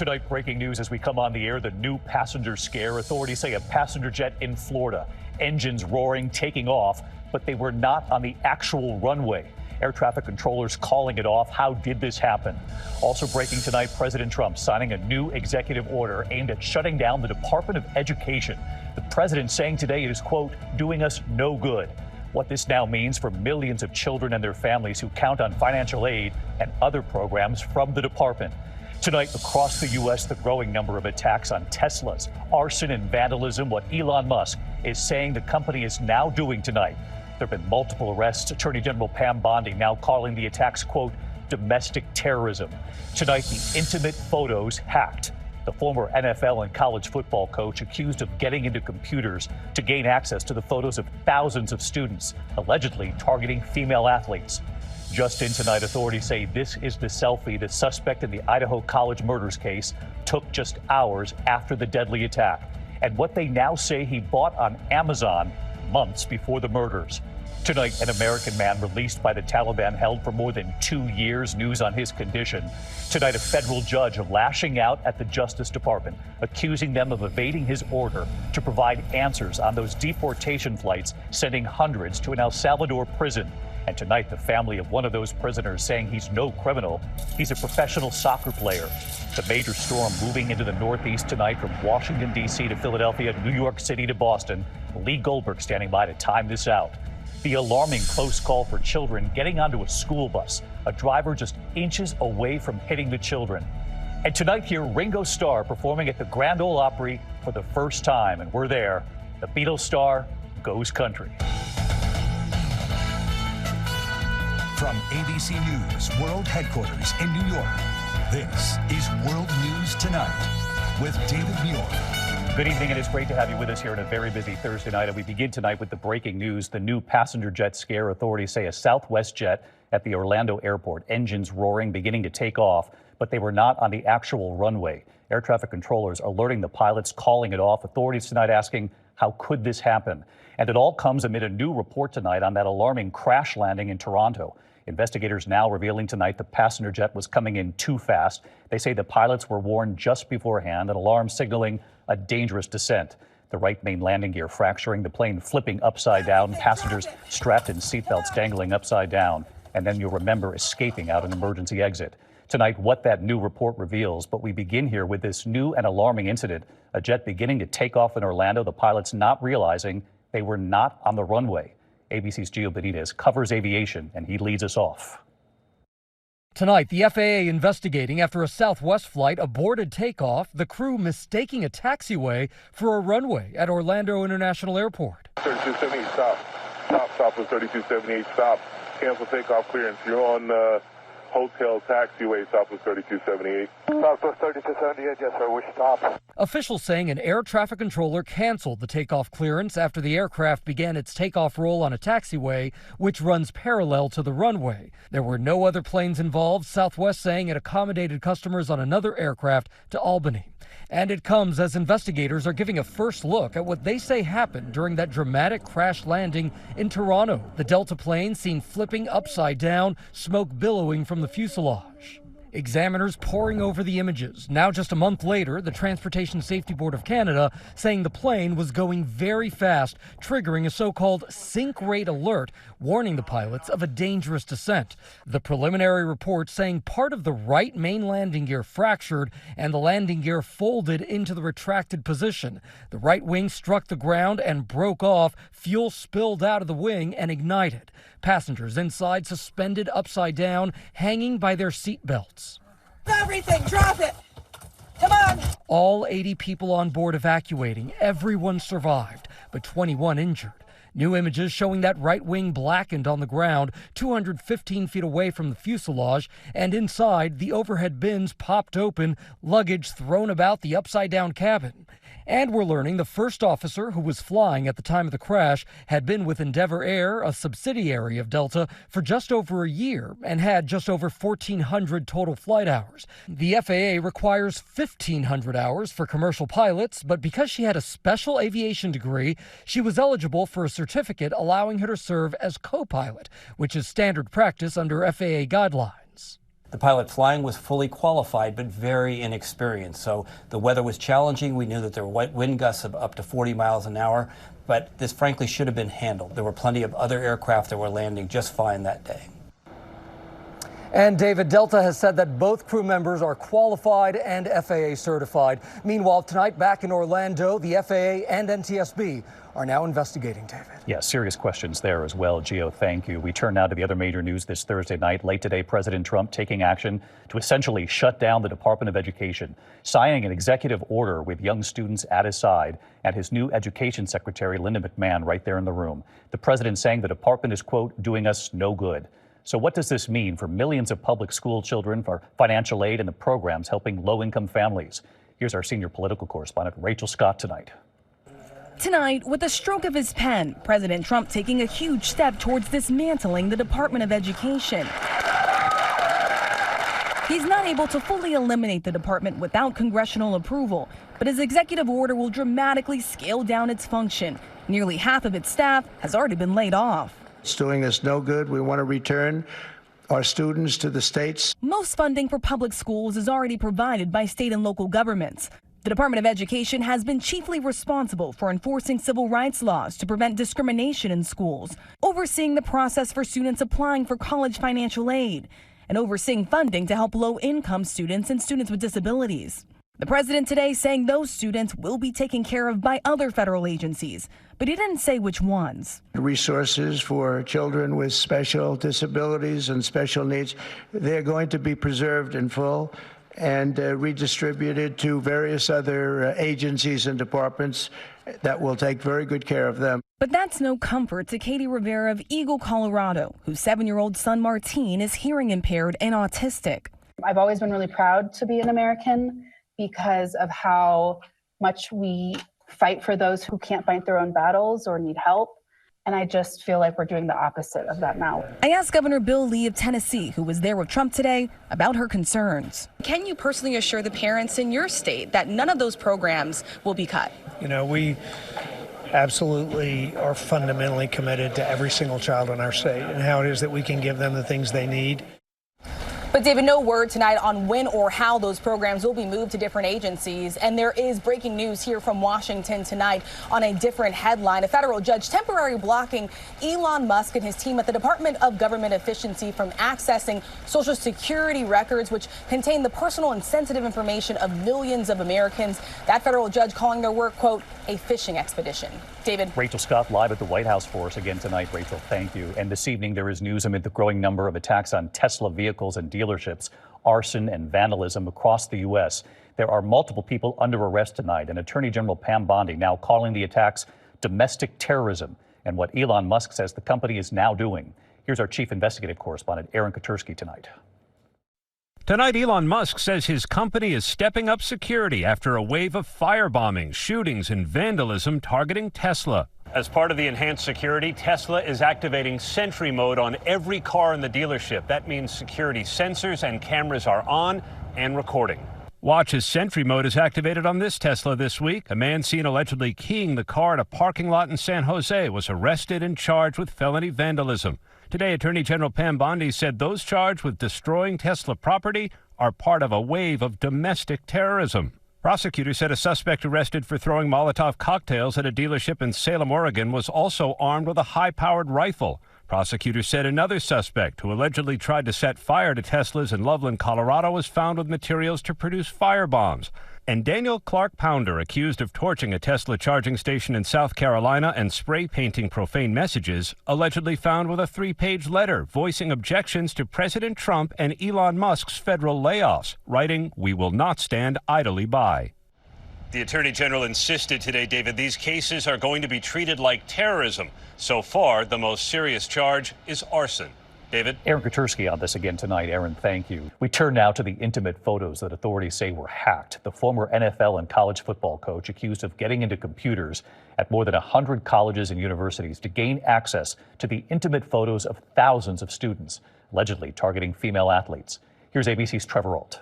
Tonight, breaking news as we come on the air, the new passenger scare. Authorities say a passenger jet in Florida, engines roaring, taking off, but they were not on the actual runway. Air traffic controllers calling it off. How did this happen? Also breaking tonight, President Trump signing a new executive order aimed at shutting down the Department of Education. The president saying today it is, quote, doing us no good. What this now means for millions of children and their families who count on financial aid and other programs from the department. Tonight, across the U.S., the growing number of attacks on Teslas, arson and vandalism, what Elon Musk is saying the company is now doing tonight. There have been multiple arrests. Attorney General Pam Bondi now calling the attacks, quote, domestic terrorism. Tonight, the intimate photos hacked. The former NFL and college football coach accused of getting into computers to gain access to the photos of thousands of students, allegedly targeting female athletes. Just in tonight, authorities say this is the selfie the suspect in the Idaho college murders case took just hours after the deadly attack, and what they now say he bought on Amazon months before the murders. Tonight, an American man released by the Taliban held for more than 2 years. News on his condition. Tonight, a federal judge lashing out at the Justice Department, accusing them of evading his order to provide answers on those deportation flights, sending hundreds to an El Salvador prison. And tonight, the family of one of those prisoners saying he's no criminal. He's a professional soccer player. The major storm moving into the Northeast tonight from Washington, D.C. to Philadelphia, New York City to Boston. Lee Goldberg standing by to time this out. The alarming close call for children getting onto a school bus. A driver just inches away from hitting the children. And tonight here, Ringo Starr performing at the Grand Ole Opry for the first time. And we're there. The Beatles star goes country. From ABC News World Headquarters in New York, this is World News Tonight with David Muir. Good evening, and it's great to have you with us here on a very busy Thursday night. And we begin tonight with the breaking news. The new passenger jet scare. Authorities say a Southwest jet at the Orlando airport, engines roaring, beginning to take off, but they were not on the actual runway. Air traffic controllers alerting the pilots, calling it off. Authorities tonight asking, how could this happen? And it all comes amid a new report tonight on that alarming crash landing in Toronto. Investigators now revealing tonight the passenger jet was coming in too fast. They say the pilots were warned just beforehand, an alarm signaling a dangerous descent. The right main landing gear fracturing, the plane flipping upside down, passengers strapped in seatbelts dangling upside down, and then you'll remember escaping out an emergency exit. Tonight, what that new report reveals, but we begin here with this new and alarming incident, a jet beginning to take off in Orlando, the pilots not realizing they were not on the runway. ABC's Gio Benitez covers aviation, and he leads us off. Tonight, the FAA investigating after a Southwest flight aborted takeoff, the crew mistaking a taxiway for a runway at Orlando International Airport. 3278, stop was 3278, stop, cancel takeoff clearance. You're on hotel taxiway, stop was 3278. Stop was 3278, yes sir, we stop. Officials saying an air traffic controller canceled the takeoff clearance after the aircraft began its takeoff roll on a taxiway, which runs parallel to the runway. There were no other planes involved, Southwest saying it accommodated customers on another aircraft to Albany. And it comes as investigators are giving a first look at what they say happened during that dramatic crash landing in Toronto. The Delta plane seen flipping upside down, smoke billowing from the fuselage. Examiners poring over the images. Now, just a month later, the Transportation Safety Board of Canada saying the plane was going very fast, triggering a so-called sink rate alert, warning the pilots of a dangerous descent. The preliminary report saying part of the right main landing gear fractured and the landing gear folded into the retracted position. The right wing struck the ground and broke off. Fuel spilled out of the wing and ignited. Passengers inside suspended upside down, hanging by their seat belts. Everything, drop it! Come on! All 80 people on board evacuating. Everyone survived, but 21 injured. New images showing that right wing blackened on the ground 215 feet away from the fuselage, and inside, the overhead bins popped open, luggage thrown about the upside-down cabin. And we're learning the first officer who was flying at the time of the crash had been with Endeavor Air, a subsidiary of Delta, for just over a year and had just over 1,400 total flight hours. The FAA requires 1,500 hours for commercial pilots, but because she had a special aviation degree, she was eligible for a certificate allowing her to serve as co-pilot, which is standard practice under FAA guidelines. The pilot flying was fully qualified but very inexperienced. So the weather was challenging. We knew that there were wind gusts of up to 40 miles an hour, but this frankly should have been handled. There were plenty of other aircraft that were landing just fine that day. And David, Delta has said that both crew members are qualified and FAA certified. Meanwhile, tonight back in Orlando, the FAA and NTSB are now investigating, David. Yeah, serious questions there as well. Gio, thank you. We turn now to the other major news this Thursday night. Late today, President Trump taking action to essentially shut down the Department of Education, signing an executive order with young students at his side and his new education secretary, Linda McMahon, right there in the room. The president saying the department is, quote, doing us no good. So what does this mean for millions of public school children, for financial aid and the programs helping low-income families? Here's our senior political correspondent, Rachel Scott, tonight. Tonight, with a stroke of his pen, President Trump taking a huge step towards dismantling the Department of Education. He's not able to fully eliminate the department without congressional approval, but his executive order will dramatically scale down its function. Nearly half of its staff has already been laid off. It's doing us no good. We want to return our students to the states. Most funding for public schools is already provided by state and local governments. The Department of Education has been chiefly responsible for enforcing civil rights laws to prevent discrimination in schools, overseeing the process for students applying for college financial aid, and overseeing funding to help low-income students and students with disabilities. The president today saying those students will be taken care of by other federal agencies, but he didn't say which ones. Resources for children with special disabilities and special needs, they're going to be preserved in full and redistributed to various other agencies and departments that will take very good care of them. But that's no comfort to Katie Rivera of Eagle, Colorado, whose 7-year-old son Martine is hearing impaired and autistic. I've always been really proud to be an American because of how much we fight for those who can't fight their own battles or need help. And I just feel like we're doing the opposite of that now. I asked Governor Bill Lee of Tennessee, who was there with Trump today, about her concerns. Can you personally assure the parents in your state that none of those programs will be cut? You know, we absolutely are fundamentally committed to every single child in our state and how it is that we can give them the things they need. But David, no word tonight on when or how those programs will be moved to different agencies. And there is breaking news here from Washington tonight on a different headline. A federal judge temporarily blocking Elon Musk and his team at the Department of Government Efficiency from accessing Social Security records, which contain the personal and sensitive information of millions of Americans. That federal judge calling their work, quote, a fishing expedition. David. Rachel Scott live at the White House for us again tonight. Rachel, thank you. And this evening there is news amid the growing number of attacks on Tesla vehicles and dealerships, arson and vandalism across the U.S. There are multiple people under arrest tonight, and Attorney General Pam Bondi now calling the attacks domestic terrorism and what Elon Musk says the company is now doing. Here's our chief investigative correspondent, Aaron Katursky, tonight. Tonight, Elon Musk says his company is stepping up security after a wave of firebombings, shootings, and vandalism targeting Tesla. As part of the enhanced security, Tesla is activating Sentry mode on every car in the dealership. That means security sensors and cameras are on and recording. Watch as Sentry mode is activated on this Tesla this week. A man seen allegedly keying the car at a parking lot in San Jose was arrested and charged with felony vandalism. Today, Attorney General Pam Bondi said those charged with destroying Tesla property are part of a wave of domestic terrorism. Prosecutors said a suspect arrested for throwing Molotov cocktails at a dealership in Salem, Oregon, was also armed with a high-powered rifle. Prosecutors said another suspect who allegedly tried to set fire to Teslas in Loveland, Colorado, was found with materials to produce firebombs. And Daniel Clark Pounder, accused of torching a Tesla charging station in South Carolina and spray painting profane messages, allegedly found with a 3-page letter voicing objections to President Trump and Elon Musk's federal layoffs, writing, "We will not stand idly by." The Attorney General insisted today, David, these cases are going to be treated like terrorism. So far, the most serious charge is arson. David? Aaron Katursky on this again tonight. Aaron, thank you. We turn now to the intimate photos that authorities say were hacked. The former NFL and college football coach accused of getting into computers at more than 100 colleges and universities to gain access to the intimate photos of thousands of students, allegedly targeting female athletes. Here's ABC's Trevor Ault.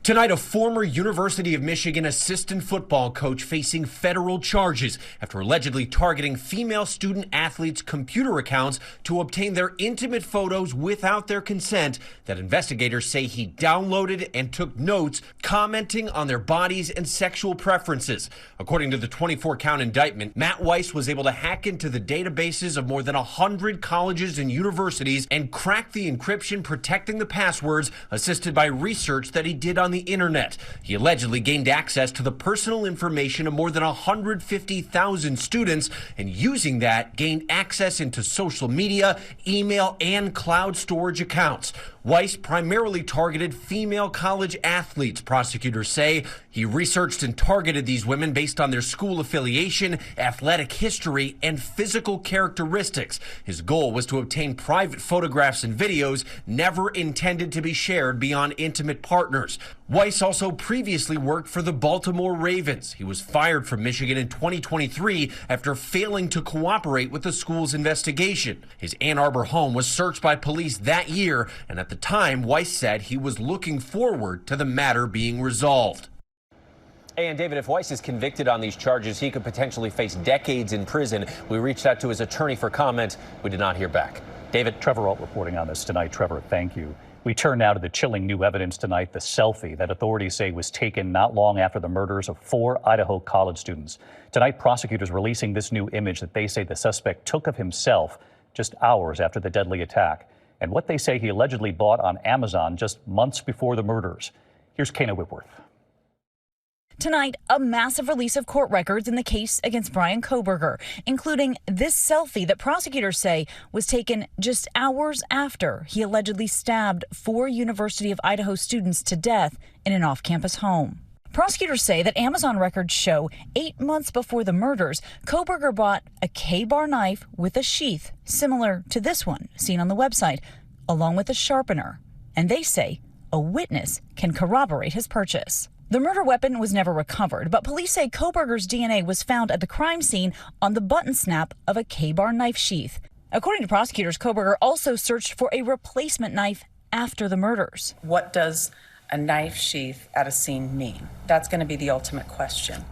Tonight, a former University of Michigan assistant football coach facing federal charges after allegedly targeting female student athletes' computer accounts to obtain their intimate photos without their consent that investigators say he downloaded and took notes commenting on their bodies and sexual preferences. According to the 24-count indictment, Matt Weiss was able to hack into the databases of more than 100 colleges and universities and crack the encryption protecting the passwords, assisted by research that he did on the internet. He allegedly gained access to the personal information of more than 150,000 students, and using that, gained access into social media, email, and cloud storage accounts. Weiss primarily targeted female college athletes, prosecutors say. He researched and targeted these women based on their school affiliation, athletic history, and physical characteristics. His goal was to obtain private photographs and videos never intended to be shared beyond intimate partners. Weiss also previously worked for the Baltimore Ravens. He was fired from Michigan in 2023 after failing to cooperate with the school's investigation. His Ann Arbor home was searched by police that year, and at the time, Weiss said he was looking forward to the matter being resolved. And David, if Weiss is convicted on these charges, he could potentially face decades in prison. We reached out to his attorney for comment. We did not hear back. David? Trevor Ault reporting on this tonight. Trevor, thank you. We turn now to the chilling new evidence tonight, the selfie that authorities say was taken not long after the murders of 4 Idaho college students. Tonight, prosecutors releasing this new image that they say the suspect took of himself just hours after the deadly attack, and what they say he allegedly bought on Amazon just months before the murders. Here's Kana Whitworth. Tonight, a massive release of court records in the case against Bryan Kohberger, including this selfie that prosecutors say was taken just hours after he allegedly stabbed 4 University of Idaho students to death in an off-campus home. Prosecutors say that Amazon records show 8 months before the murders, Kohberger bought a K-bar knife with a sheath similar to this one seen on the website, along with a sharpener. And they say a witness can corroborate his purchase. The murder weapon was never recovered, but police say Kohberger's DNA was found at the crime scene on the button snap of a K-bar knife sheath. According to prosecutors, Kohberger also searched for a replacement knife after the murders. What does a knife sheath at a scene mean? That's going to be the ultimate question.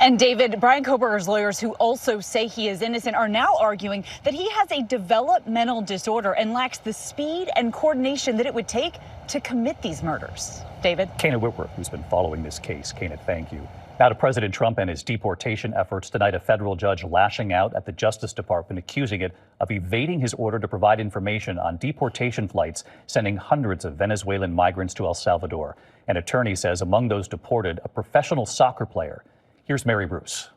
And David, Bryan Kohberger's lawyers, who also say he is innocent, are now arguing that he has a developmental disorder and lacks the speed and coordination that it would take to commit these murders. David? Kana Whitworth, who's been following this case. Kana, thank you. Now to President Trump and his deportation efforts. Tonight, a federal judge lashing out at the Justice Department, accusing it of evading his order to provide information on deportation flights sending hundreds of Venezuelan migrants to El Salvador. An attorney says among those deported, a professional soccer player. Here's Mary Bruce.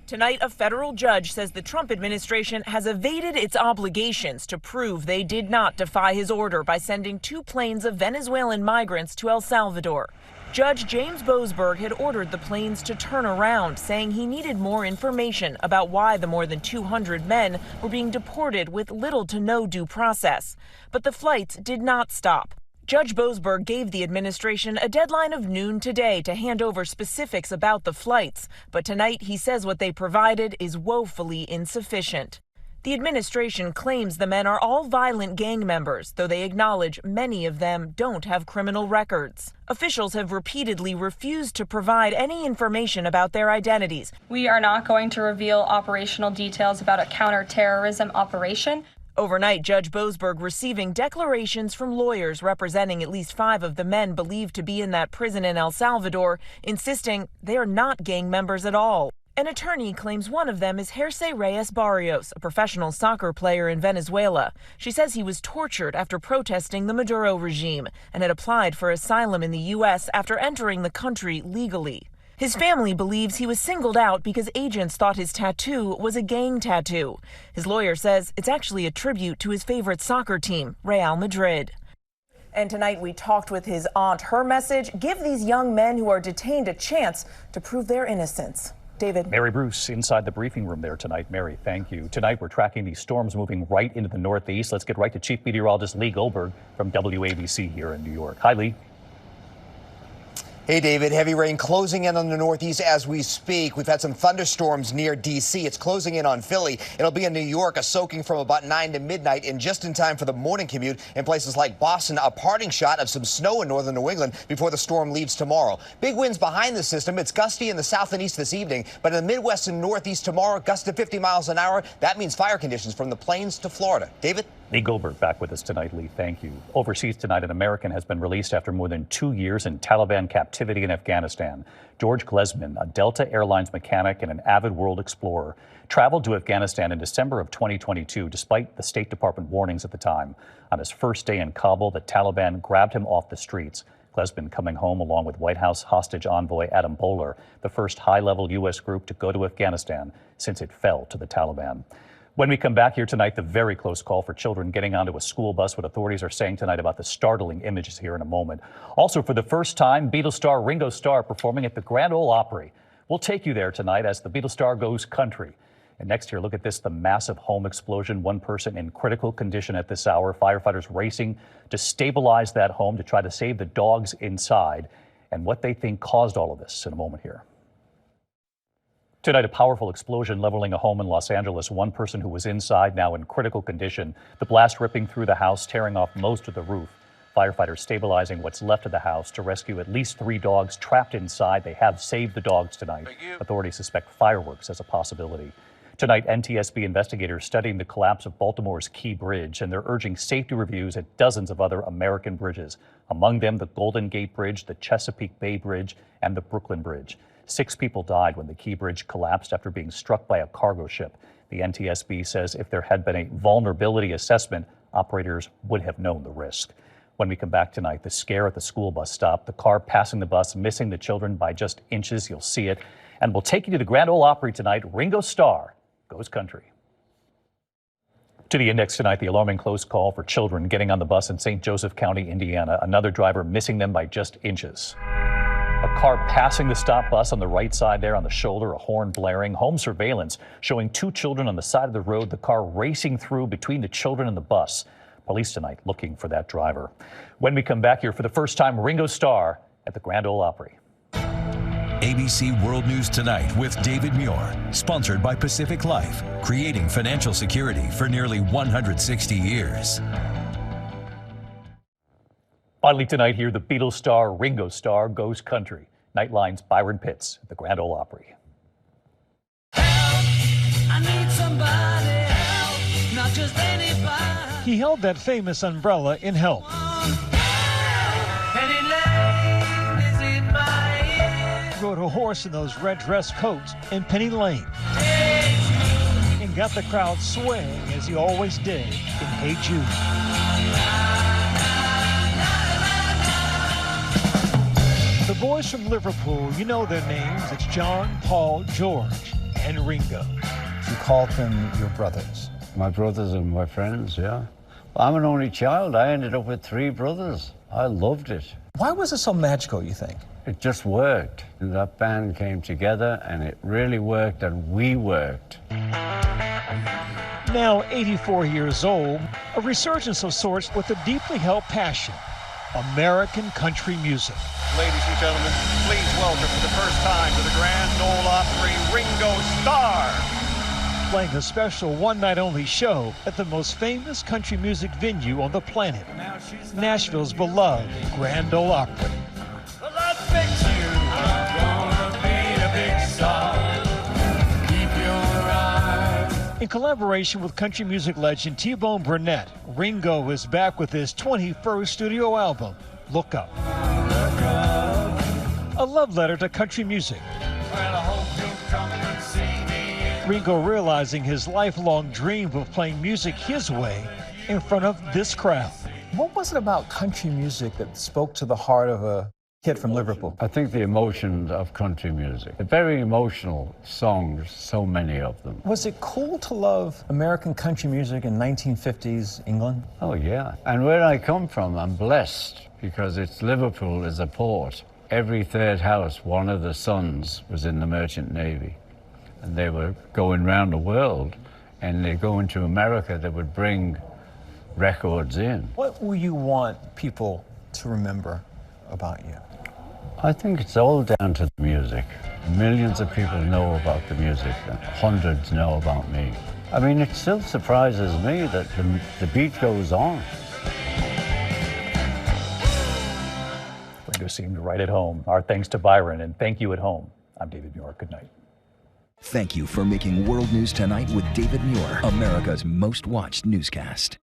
Tonight, a federal judge says the Trump administration has evaded its obligations to prove they did not defy his order by sending 2 planes of Venezuelan migrants to El Salvador. Judge James Boasberg had ordered the planes to turn around, saying he needed more information about why the more than 200 men were being deported with little to no due process. But the flights did not stop. Judge Boasberg gave the administration a deadline of noon today to hand over specifics about the flights, but tonight he says what they provided is woefully insufficient. The administration claims the men are all violent gang members, though they acknowledge many of them don't have criminal records. Officials have repeatedly refused to provide any information about their identities. We are not going to reveal operational details about a counterterrorism operation. Overnight, Judge Boasberg receiving declarations from lawyers representing at least 5 of the men believed to be in that prison in El Salvador, insisting they are not gang members at all. An attorney claims one of them is Jersey Reyes Barrios, a professional soccer player in Venezuela. She says he was tortured after protesting the Maduro regime and had applied for asylum in the U.S. after entering the country legally. His family believes he was singled out because agents thought his tattoo was a gang tattoo. His lawyer says it's actually a tribute to his favorite soccer team, Real Madrid. And tonight we talked with his aunt. Her message: give these young men who are detained a chance to prove their innocence. David. Mary Bruce inside the briefing room there tonight. Mary, thank you. Tonight we're tracking these storms moving right into the Northeast. Let's get right to Chief Meteorologist Lee Goldberg from WABC here in New York. Hi, Lee. Hey, David. Heavy rain closing in on the Northeast as we speak. We've had some thunderstorms near D.C. It's closing in on Philly. It'll be in New York, a soaking from about 9 to midnight, and just in time for the morning commute. In places like Boston, a parting shot of some snow in northern New England before the storm leaves tomorrow. Big winds behind the system. It's gusty in the south and east this evening, but in the Midwest and Northeast tomorrow, gusts to 50 miles an hour. That means fire conditions from the plains to Florida. David? Lee Goldberg back with us tonight. Lee, thank you. Overseas tonight, an American has been released after more than 2 years in Taliban captivity in Afghanistan. George Glesman, a Delta Airlines mechanic and an avid world explorer, traveled to Afghanistan in December of 2022, despite the State Department warnings at the time. On his first day in Kabul, the Taliban grabbed him off the streets. Glesman coming home along with White House hostage envoy Adam Bowler, the first high-level U.S. group to go to Afghanistan since it fell to the Taliban. When we come back here tonight, the very close call for children getting onto a school bus, what authorities are saying tonight about the startling images here in a moment. Also, for the first time, Beatles star Ringo Starr performing at the Grand Ole Opry. We'll take you there tonight as the Beatles star goes country. And next here, look at this, the massive home explosion. One person in critical condition at this hour. Firefighters racing to stabilize that home to try to save the dogs inside and what they think caused all of this in a moment here. Tonight, a powerful explosion leveling a home in Los Angeles. One person who was inside now in critical condition. The blast ripping through the house, tearing off most of the roof. Firefighters stabilizing what's left of the house to rescue at least 3 dogs trapped inside. They have saved the dogs tonight. Authorities suspect fireworks as a possibility. Tonight, NTSB investigators studying the collapse of Baltimore's Key Bridge, and they're urging safety reviews at dozens of other American bridges. Among them, the Golden Gate Bridge, the Chesapeake Bay Bridge, and the Brooklyn Bridge. 6 people died when the Key Bridge collapsed after being struck by a cargo ship. The NTSB says if there had been a vulnerability assessment, operators would have known the risk. When we come back tonight, the scare at the school bus stop, the car passing the bus, missing the children by just inches. You'll see it. And we'll take you to the Grand Ole Opry tonight. Ringo Starr goes country. To the index tonight, the alarming close call for children getting on the bus in St. Joseph County, Indiana. Another driver missing them by just inches. A car passing the stop bus on the right side there on the shoulder, a horn blaring. Home surveillance showing 2 children on the side of the road, the car racing through between the children and the bus. Police tonight looking for that driver. When we come back here for the first time, Ringo Starr at the Grand Ole Opry. ABC World News Tonight with David Muir, sponsored by Pacific Life, creating financial security for nearly 160 years. Finally tonight here, the Beatles star Ringo Starr goes country. Nightline's Byron Pitts at the Grand Ole Opry. I need somebody help, not just anybody. He held that famous umbrella in Help. Penny Lane is in my ear. Rode a horse in those red dress coats in Penny Lane. And got the crowd swaying as he always did in Hey Jude. The boys from Liverpool, you know their names. It's John, Paul, George, and Ringo. You called them your brothers. My brothers and my friends, yeah. I'm an only child. I ended up with 3 brothers. I loved it. Why was it so magical, you think? It just worked. And that band came together, and it really worked, and we worked. Now 84 years old, a resurgence of sorts with a deeply held passion. American country music. Ladies and gentlemen, please welcome for the first time to the Grand Ole Opry, Ringo Starr. Playing a special one-night-only show at the most famous country music venue on the planet, Nashville's beloved Grand Ole Opry. Well, I bet you are gonna be a big star. Keep your eyes. In collaboration with country music legend T-Bone Burnett, Ringo is back with his 21st studio album, Look Up. A love letter to country music. Well, I hope you'll come and see me. Ringo realizing his lifelong dream of playing music his way in front of this crowd. What was it about country music that spoke to the heart of a kid from Liverpool? I think the emotions of country music. They're very emotional songs, so many of them. Was it cool to love American country music in 1950s England? Oh, yeah. And where I come from, I'm blessed because Liverpool is a port. Every 3rd house, one of the sons was in the Merchant Navy. And they were going around the world, and they go into America, they would bring records in. What will you want people to remember about you? I think it's all down to the music. Millions of people know about the music, and hundreds know about me. I mean, it still surprises me that the beat goes on. Ringo seemed right at home. Our thanks to Byron, and thank you at home. I'm David Muir. Good night. Thank you for making World News Tonight with David Muir, America's most watched newscast.